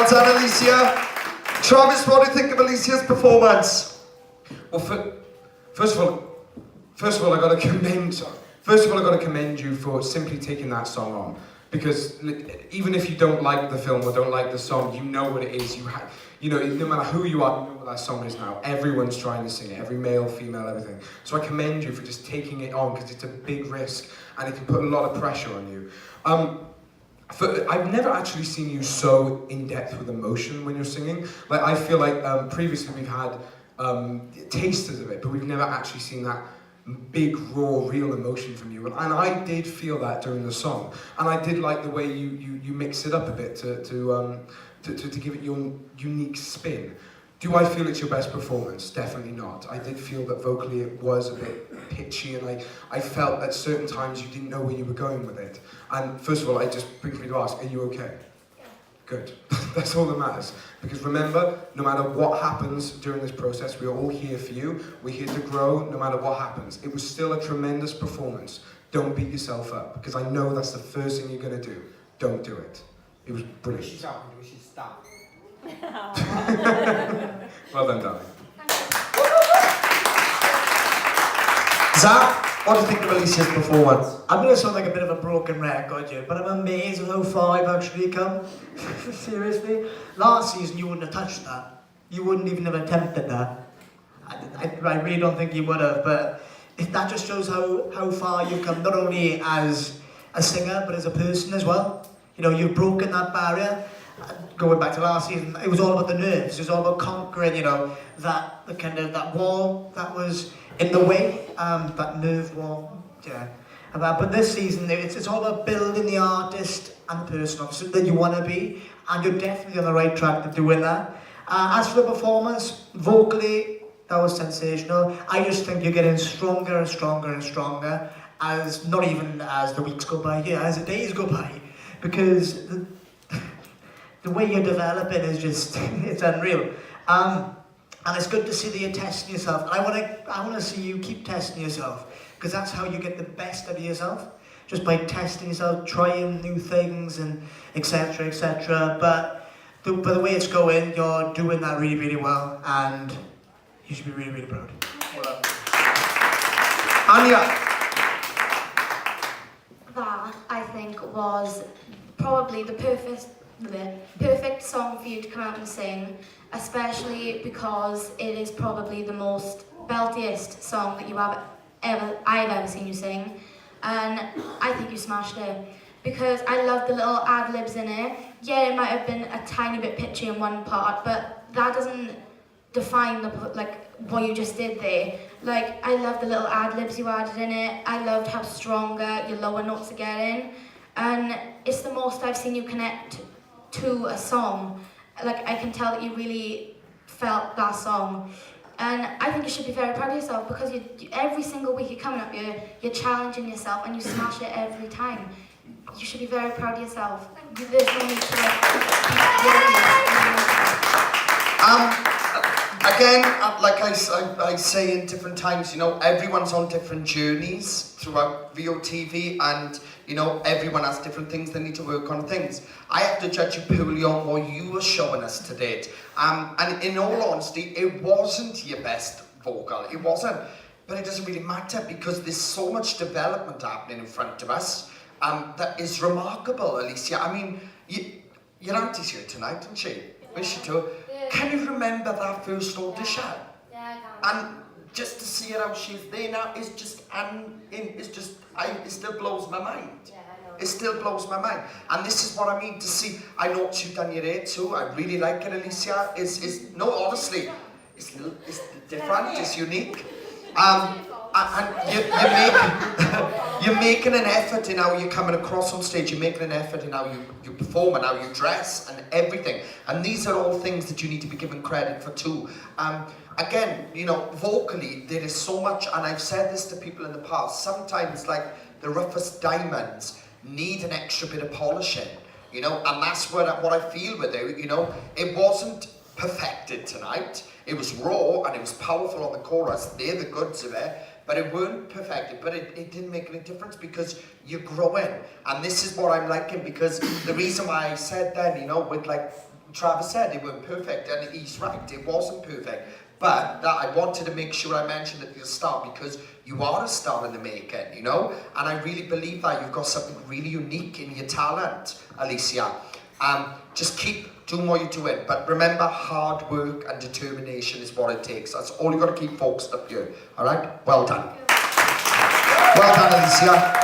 Well done, Alisia. Travis, what do you think of Alisia's performance? Well, first of all, I got to commend you for simply taking that song on, because even if you don't like the film or don't like the song, you know what it is. You know, no matter who you are, you know what that song is now. Everyone's trying to sing it, every male, female, everything. So I commend you for just taking it on, because it's a big risk and it can put a lot of pressure on you. I've never actually seen you so in depth with emotion when you're singing. Like, I feel like previously we've had tasters of it, but we've never actually seen that big, raw, real emotion from you. And I did feel that during the song. And I did like the way you mix it up a bit to give it your unique spin. Do I feel it's your best performance? Definitely not. I did feel that vocally it was a bit pitchy, and I felt at certain times you didn't know where you were going with it. And first of all, I just brings me to ask, are you okay? Yeah. Good. That's all that matters. Because remember, no matter what happens during this process, we're all here for you. We're here to grow no matter what happens. It was still a tremendous performance. Don't beat yourself up, because I know that's the first thing you're going to do. Don't do it. It was brilliant. She's talking to, we should stop. Well done, darling. Zach, what do you think of Alisia's performance? I'm going to sound like a bit of a broken record here, but I'm amazed at how far I've actually come. Seriously. Last season you wouldn't have touched that. You wouldn't even have attempted that. I really don't think you would have, but that just shows how far you've come, not only as a singer, but as a person as well. You know, you've broken that barrier. Going back to last season, it was all about the nerves. It was all about conquering, you know, that wall that was in the way, that nerve wall. Yeah. But this season, it's all about building the artist and the person, obviously, that you want to be, and you're definitely on the right track to doing that. As for the performance, vocally, that was sensational. I just think you're getting stronger and stronger and stronger, as not even as the weeks go by, yeah, as the days go by, because the way you're developing is just, it's unreal. And it's good to see that you're testing yourself. And I want to see you keep testing yourself, because that's how you get the best out of yourself. Just by testing yourself, trying new things, and etc., etc. But the way it's going, you're doing that really, really well, and you should be really, really proud. Well, Anya. That, I think, was probably the perfect song for you to come out and sing, especially because it is probably the most beltiest song that I've ever seen you sing, and I think you smashed it, because I love the little ad-libs in it. Yeah, it might have been a tiny bit pitchy in one part, but that doesn't define what you just did there. Like, I love the little ad-libs you added in it. I loved how stronger your lower notes are getting, and it's the most I've seen you connect to a song. Like, I can tell that you really felt that song, and I think you should be very proud of yourself, because every single week you're coming up, you're challenging yourself, and you smash it every time. You should be very proud of yourself. There's no need to Again, like I say in different times, you know, everyone's on different journeys throughout VOTV, and you know, everyone has different things they need to work on things. I have to judge you purely on what you were showing us to date. And in all honesty, it wasn't your best vocal. It wasn't. But it doesn't really matter, because there's so much development happening in front of us that is remarkable, Alisia. I mean, your auntie's here tonight, isn't she? Where's she too? Yeah. Can you remember that first audition? Yeah, I can. And just to see her how she's there now is just, it still blows my mind. Yeah, I know. It still blows my mind. And this is what I mean to see. I know you've done your hair too. I really like it, Alisia. No, honestly, it's different, it's unique. And you're making an effort in how you're coming across on stage. You're making an effort in how you perform and how you dress and everything. And these are all things that you need to be given credit for too. Again, you know, vocally, there is so much, and I've said this to people in the past, sometimes like the roughest diamonds need an extra bit of polishing, you know, and that's what I feel with it, you know. It wasn't perfected tonight. It was raw and it was powerful on the chorus. They're the goods of it, but it weren't perfected. But it didn't make any difference, because you're growing. And this is what I'm liking, because the reason why I said then, you know, with like Travis said they weren't perfect, and he's right, it wasn't perfect. But that I wanted to make sure I mentioned that you're a star because you are a star in the making, you know? And I really believe that you've got something really unique in your talent, Alisia. Just keep doing what you're doing. But remember, hard work and determination is what it takes. That's all you've got to keep focused up here. All right? Well done. Well done, Alisia.